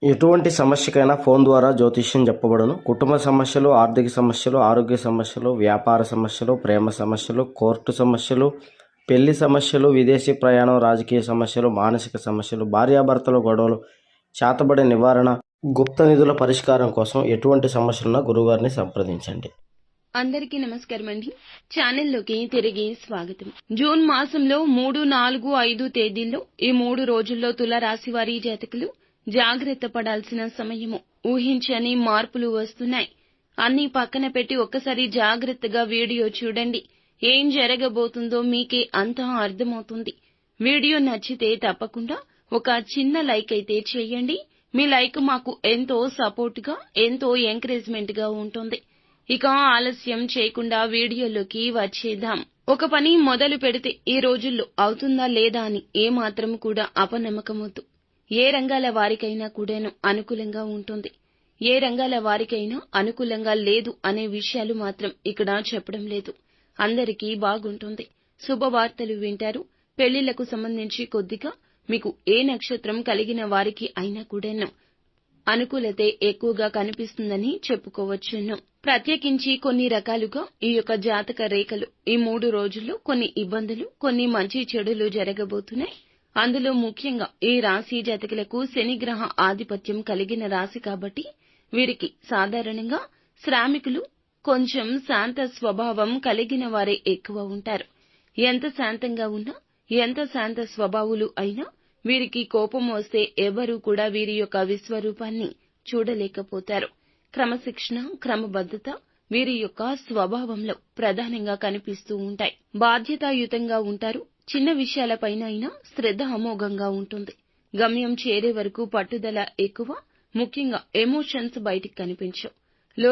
ఎటువంటి సమస్యకైనా ఫోన్ ద్వారా జ్యోతిష్యం చెప్పబడును. కుటుంబ సమస్యలు, ఆర్థిక సమస్యలు, ఆరోగ్య సమస్యలు, వ్యాపార సమస్యలు, ప్రేమ సమస్యలు, కోర్టు సమస్యలు, పెళ్లి సమస్యలు, విదేశీ ప్రయాణం, రాజకీయ సమస్యలు, మానసిక సమస్యలు, భార్యాభర్తల గొడవలు, చేతబడి నివారణ, గుప్త నిధుల పరిష్కారం కోసం ఎటువంటి సమస్యలున్నా గురుగారిని సంప్రదించండి. అందరికీ నమస్కారం అండి. ఛానల్లోకి తిరిగి స్వాగతం. జూన్ మాసంలో 3, 4, 5 తేదీల్లో ఈ 3 రోజుల్లో తులారాశి వారి జాతకులు జాగ్రత్త పడాల్సిన సమయము. ఊహించని మార్పులు వస్తున్నాయి. అన్నీ పక్కన పెట్టి ఒక్కసారి జాగ్రత్తగా వీడియో చూడండి. ఏం జరగబోతుందో మీకే అంతా అర్థమవుతుంది. వీడియో నచ్చితే తప్పకుండా ఒక చిన్న లైక్ అయితే చేయండి. మీ లైక్ మాకు ఎంతో సపోర్ట్గా, ఎంతో ఎంకరేజ్మెంట్ గా ఉంటుంది. ఇక ఆలస్యం చేయకుండా వీడియోలోకి వచ్చేద్దాం. ఒక పని మొదలు పెడితే ఈ రోజుల్లో అవుతుందా లేదా అని ఏమాత్రం కూడా అపనమ్మకమొద్దు. ఏ రంగాల వారికైనా కూడాను అనుకూలంగా ఉంటుంది. ఏ రంగాల వారికైనా అనుకూలంగా లేదు అనే విషయాలు మాత్రం ఇక్కడ చెప్పడం లేదు. అందరికీ బాగుంటుంది. శుభవార్తలు వింటారు. పెళ్లిళ్లకు సంబంధించి కొద్దిగా మీకు ఏ నక్షత్రం కలిగిన వారికి అయినా కూడాను అనుకూలతే ఎక్కువగా కనిపిస్తుందని చెప్పుకోవచ్చును. ప్రత్యేకించి కొన్ని రకాలుగా ఈ యొక్క జాతక రేఖలు ఈ 3 రోజుల్లో కొన్ని ఇబ్బందులు, కొన్ని మంచి చెడులు జరగబోతున్నాయి. అందులో ముఖ్యంగా ఈ రాశి జాతకులకు శనిగ్రహ ఆధిపత్యం కలిగిన రాశి కాబట్టి వీరికి సాధారణంగా శ్రామికులు, కొంచెం శాంత స్వభావం కలిగిన వారే ఎక్కువ ఉంటారు. ఎంత శాంతంగా ఉన్నా, ఎంత శాంత స్వభావులు అయినా వీరికి కోపం వస్తే ఎవరూ కూడా వీరి యొక్క విశ్వరూపాన్ని చూడలేకపోతారు. క్రమశిక్షణ, క్రమబద్ధత వీరి యొక్క స్వభావంలో ప్రధానంగా కనిపిస్తూ ఉంటాయి. బాధ్యతాయుతంగా ఉంటారు. చిన్న విషయాలపైన అయినా శ్రద్ధ అమోఘంగా ఉంటుంది. గమ్యం చేరే వరకు పట్టుదల ఎక్కువ. ముఖ్యంగా ఎమోషన్స్ బయటికి కనిపించవు.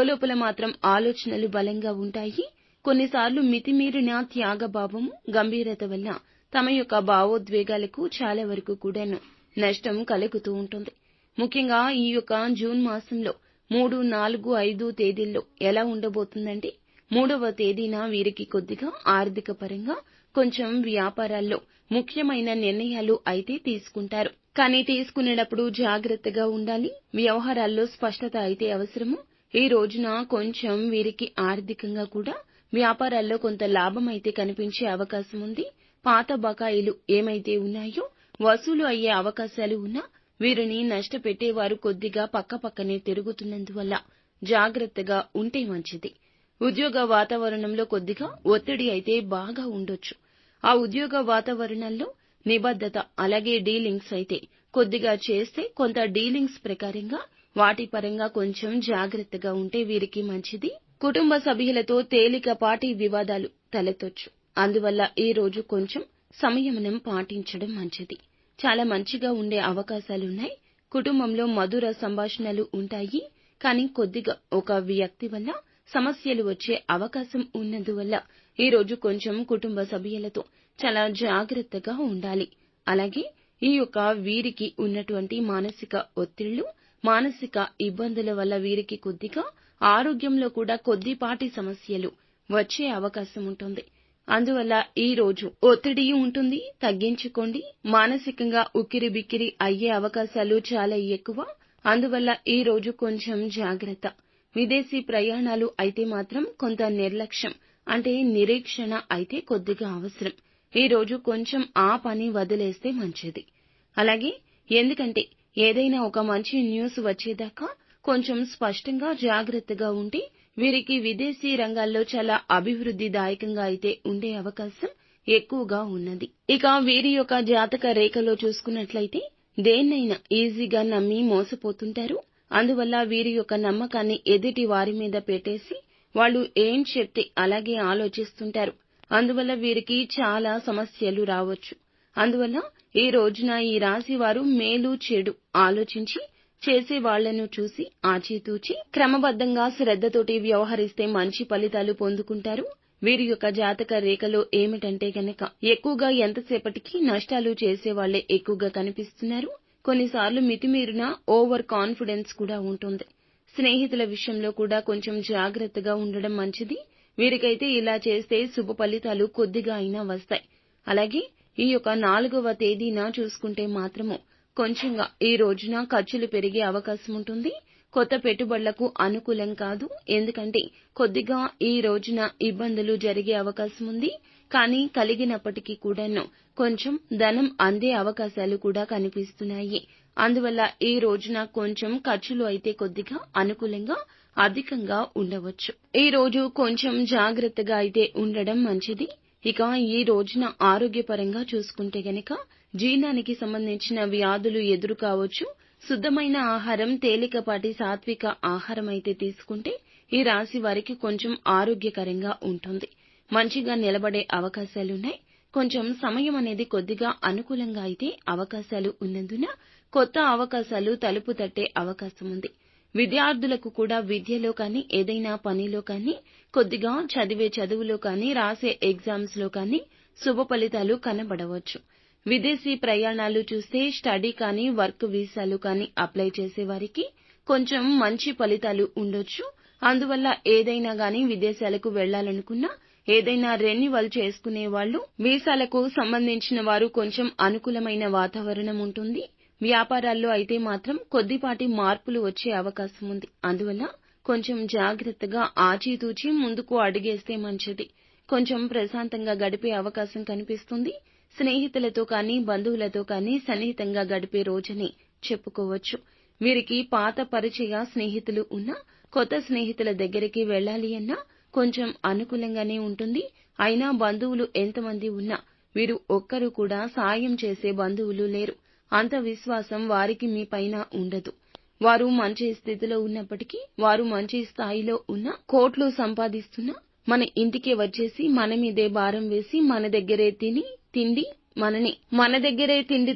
లోపల మాత్రం ఆలోచనలు బలంగా ఉంటాయి. కొన్నిసార్లు మితిమీరిన త్యాగభావం, గంభీరత వల్ల తమ యొక్క భావోద్వేగాలకు చాలా వరకు కూడాను నష్టం కలుగుతూ ఉంటుంది. ముఖ్యంగా ఈ యొక్క జూన్ మాసంలో 3, 4, 5 తేదీల్లో ఎలా ఉండబోతుందంటే 3వ తేదీన వీరికి కొద్దిగా ఆర్థిక పరంగా కొంచెం వ్యాపారాల్లో ముఖ్యమైన నిర్ణయాలు అయితే తీసుకుంటారు. కానీ తీసుకునేటప్పుడు జాగ్రత్తగా ఉండాలి. వ్యవహారాల్లో స్పష్టత అయితే అవసరము. ఈ రోజున కొంచెం వీరికి ఆర్థికంగా కూడా వ్యాపారాల్లో కొంత లాభం అయితే కనిపించే అవకాశం ఉంది. పాత బకాయిలు ఏమైతే ఉన్నాయో వసూలు అయ్యే అవకాశాలు ఉన్నా వీరిని నష్టపెట్టేవారు కొద్దిగా పక్కపక్కనే తిరుగుతున్నందువల్ల జాగ్రత్తగా ఉంటే మంచిది. ఉద్యోగ వాతావరణంలో కొద్దిగా ఒత్తిడి అయితే బాగా ఉండొచ్చు. ఆ ఉద్యోగ వాతావరణంలో నిబద్ధత, అలాగే డీలింగ్స్ అయితే కొద్దిగా చేస్తే కొంత డీలింగ్స్ ప్రకారంగా వాటి పరంగా కొంచెం జాగ్రత్తగా ఉంటే వీరికి మంచిది. కుటుంబ సభ్యులతో తేలికపాటి వివాదాలు తలెత్తొచ్చు. అందువల్ల ఈ రోజు కొంచెం సంయమనం పాటించడం మంచిది. చాలా మంచిగా ఉండే అవకాశాలున్నాయి. కుటుంబంలో మధుర సంభాషణలు ఉంటాయి. కానీ కొద్దిగా ఒక వ్యక్తి వల్ల సమస్యలు వచ్చే అవకాశం ఉన్నందువల్ల ఈ రోజు కొంచెం కుటుంబ సభ్యులతో చాలా జాగ్రత్తగా ఉండాలి. అలాగే ఈ యొక్క వీరికి ఉన్నటువంటి మానసిక ఒత్తిళ్లు, మానసిక ఇబ్బందుల వల్ల వీరికి కొద్దిగా ఆరోగ్యంలో కూడా కొద్దిపాటి సమస్యలు వచ్చే అవకాశం ఉంటుంది. అందువల్ల ఈ రోజు ఒత్తిడి ఉంటుంది, తగ్గించుకోండి. మానసికంగా ఉక్కిరిబిక్కిరి అయ్యే అవకాశాలు చాలా ఎక్కువ. అందువల్ల ఈ రోజు కొంచెం జాగ్రత్త. విదేశీ ప్రయాణాలు అయితే మాత్రం కొంత నిర్లక్ష్యం, అంటే నిరీక్షణ అయితే కొద్దిగా అవసరం. ఈ రోజు కొంచెం ఆ పని వదిలేస్తే మంచిది. అలాగే ఎందుకంటే ఏదైనా ఒక మంచి న్యూస్ వచ్చేదాకా కొంచెం స్పష్టంగా జాగ్రత్తగా ఉంటే వీరికి విదేశీ రంగాల్లో చాలా అభివృద్ధిదాయకంగా అయితే ఉండే అవకాశం ఎక్కువగా ఉన్నది. ఇక వీరి యొక్క జాతక రేఖలో చూసుకున్నట్లయితే దేన్నైనా ఈజీగా నమ్మి మోసపోతుంటారు. అందువల్ల వీరి యొక్క నమ్మకాన్ని ఎదుటి వారి మీద పెట్టేసి వాళ్ళు ఏం చెప్తే అలాగే ఆలోచిస్తుంటారు. అందువల్ల వీరికి చాలా సమస్యలు రావచ్చు. అందువల్ల ఈ రోజున ఈ రాశి వారు మేలు చెడు ఆలోచించి చేసే వాళ్లను చూసి ఆచితూచి క్రమబద్ధంగా శ్రద్ధతోటి వ్యవహరిస్తే మంచి ఫలితాలు పొందుకుంటారు. వీరి యొక్క జాతక రేఖలో ఏమిటంటే గనక ఎక్కువగా ఎంతసేపటికి నష్టాలు చేసేవాళ్లే ఎక్కువగా కనిపిస్తున్నారు. కొన్నిసార్లు మితిమీరిన ఓవర్ కాన్ఫిడెన్స్ కూడా ఉంటుంది. స్నేహితుల విషయంలో కూడా కొంచెం జాగ్రత్తగా ఉండడం మంచిది. వీరికైతే ఇలా చేస్తే శుభ ఫలితాలు కొద్దిగా అయినా వస్తాయి. అలాగే ఈ యొక్క 4వ తేదీన చూసుకుంటే మాత్రము కొంచెంగా ఈ రోజున ఖర్చులు పెరిగే అవకాశం ఉంటుంది. కొత్త పెట్టుబడులకు అనుకూలం కాదు. ఎందుకంటే కొద్దిగా ఈ రోజున ఇబ్బందులు జరిగే అవకాశం ఉంది. కానీ కలిగినప్పటికీ కూడాను కొంచెం ధనం అందే అవకాశాలు కూడా కనిపిస్తున్నాయి. అందువల్ల ఈ రోజున కొంచెం ఖర్చులు అయితే కొద్దిగా అనుకూలంగా అధికంగా ఉండవచ్చు. ఈ రోజు కొంచెం జాగ్రత్తగా అయితే ఉండడం మంచిది. ఇక ఈ రోజున ఆరోగ్యపరంగా చూసుకుంటే గనక జీర్ణానికి సంబంధించిన వ్యాధులు ఎదురు కావచ్చు. శుద్ధమైన ఆహారం, తేలికపాటి సాత్విక ఆహారం అయితే తీసుకుంటే ఈ రాశి వారికి కొంచెం ఆరోగ్యకరంగా ఉంటుంది. మంచిగా నిలబడే అవకాశాలున్నాయి. కొంచెం సమయం అనేది కొద్దిగా అనుకూలంగా అయితే అవకాశాలు ఉన్నందున కొత్త అవకాశాలు తలుపు తట్టే అవకాశం ఉంది. విద్యార్థులకు కూడా విద్యలో కానీ, ఏదైనా పనిలో కానీ, కొద్దిగా చదివే చదువులో కానీ, రాసే ఎగ్జామ్స్ లో కానీ శుభ ఫలితాలు కనబడవచ్చు. విదేశీ ప్రయాణాలు చూస్తే స్టడీ కానీ, వర్క్ వీసాలు కానీ అప్లై చేసే వారికి కొంచెం మంచి ఫలితాలు ఉండొచ్చు. అందువల్ల ఏదైనా గానీ విదేశాలకు వెళ్లాలనుకున్నా, ఏదైనా రెన్యువల్ చేసుకునే వాళ్ళు, వీసాలకు సంబంధించిన వారు కొంచెం అనుకూలమైన వాతావరణం ఉంటుంది. వ్యాపారాల్లో అయితే మాత్రం కొద్దిపాటి మార్పులు వచ్చే అవకాశం ఉంది. అందువల్ల కొంచెం జాగ్రత్తగా ఆచితూచి ముందుకు అడుగేస్తే మంచిది. కొంచెం ప్రశాంతంగా గడిపే అవకాశం కనిపిస్తుంది. స్నేహితులతో కానీ, బంధువులతో కానీ సన్నిహితంగా గడిపే రోజని చెప్పుకోవచ్చు. వీరికి పాత పరిచయ స్నేహితులు ఉన్నా, కొత్త స్నేహితుల దగ్గరికి వెళ్లాలి అన్నా కొంచెం అనుకూలంగానే ఉంటుంది. అయినా బంధువులు ఎంతమంది ఉన్నా వీరు ఒక్కరు కూడా సాయం చేసే బంధువులు లేరు. అంత విశ్వాసం వారికి మీ పైన ఉండదు. వారు మంచి స్థితిలో ఉన్నప్పటికీ, వారు మంచి స్థాయిలో ఉన్నా, కోట్లు సంపాదిస్తున్నా మన ఇంటికే వచ్చేసి మన మీదే భారం వేసి మన దగ్గరే తిండి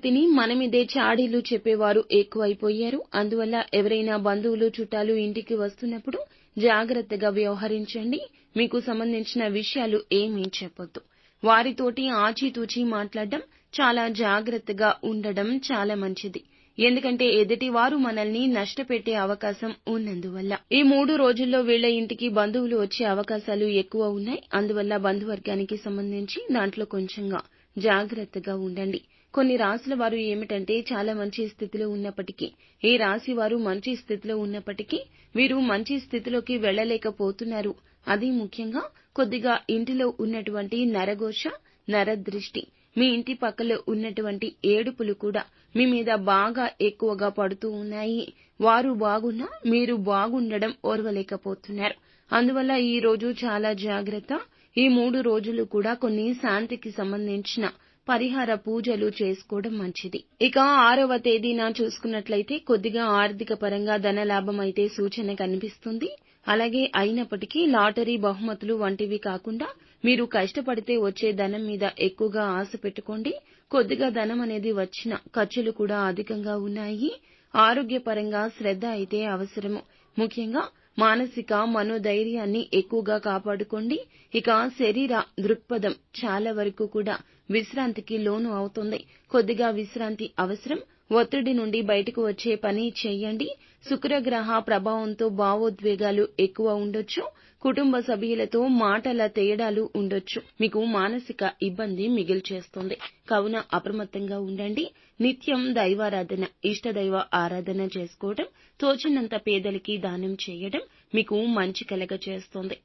తిని మన మీదే చాడీలు చెప్పేవారు ఎక్కువైపోయారు. అందువల్ల ఎవరైనా బంధువులు, చుట్టాలు ఇంటికి వస్తున్నప్పుడు జాగ్రత్తగా వ్యవహరించండి. మీకు సంబంధించిన విషయాలు ఏమీ చెప్పొద్దు. వారితోటి ఆచితూచి మాట్లాడడం, చాలా జాగ్రత్తగా ఉండడం చాలా మంచిది. ఎందుకంటే ఎదుటి వారు మనల్ని నష్టపెట్టే అవకాశం ఉన్నందువల్ల. ఈ 3 రోజుల్లో వీళ్ల ఇంటికి బంధువులు వచ్చే అవకాశాలు ఎక్కువ ఉన్నాయి. అందువల్ల బంధువర్గానికి సంబంధించి దాంట్లో కొంచెంగా జాగ్రత్తగా ఉండండి. కొన్ని రాశుల వారు ఏమిటంటే చాలా మంచి స్థితిలో ఉన్నప్పటికీ, ఏ రాశి వారు మంచి స్థితిలో ఉన్నప్పటికీ వీరు మంచి స్థితిలోకి వెళ్లలేకపోతున్నారు. అది ముఖ్యంగా కొద్దిగా ఇంటిలో ఉన్నటువంటి నరఘోష, నరదృష్టి, మీ ఇంటి పక్కలో ఉన్నటువంటి ఏడుపులు కూడా మీ మీద బాగా ఎక్కువగా పడుతూ ఉన్నాయి. వారు బాగున్నా మీరు బాగుండడం ఓర్వలేకపోతున్నారు. అందువల్ల ఈ రోజు చాలా జాగ్రత్త. ఈ 3 రోజులు కూడా కొన్ని శాంతికి సంబంధించిన పరిహార పూజలు చేసుకోవడం మంచిది. ఇక 6వ తేదీన చూసుకున్నట్లయితే కొద్దిగా ఆర్థిక పరంగా ధనలాభం అయితే సూచన కనిపిస్తుంది. అలాగే అయినప్పటికీ లాటరీ బహుమతులు వంటివి కాకుండా మీరు కష్టపడితే వచ్చే ధనం మీద ఎక్కువగా ఆశ పెట్టుకోండి. కొద్దిగా ధనం అనేది వచ్చినా ఖర్చులు కూడా అధికంగా ఉన్నాయి. ఆరోగ్యపరంగా శ్రద్ధ అయితే అవసరము. ముఖ్యంగా మానసిక మనోధైర్యాన్ని ఎక్కువగా కాపాడుకోండి. ఇక శరీర దృక్పథం చాలా వరకు కూడా విశ్రాంతికి లోను అవుతుంది. కొద్దిగా విశ్రాంతి అవసరం. ఒత్తిడి నుండి బయటకు వచ్చే పని చేయండి. శుక్రగ్రహ ప్రభావంతో భావోద్వేగాలు ఎక్కువ ఉండొచ్చు. కుటుంబ సభ్యులతో మాటల తేడాలు ఉండొచ్చు. మీకు మానసిక ఇబ్బంది మిగిల్చేస్తుంది. కావున అప్రమత్తంగా ఉండండి. నిత్యం దైవారాధన, ఇష్టదైవ ఆరాధన చేసుకోవడం, తోచినంత పేదలకి దానం చేయడం మీకు మంచి కలగచేస్తుంది.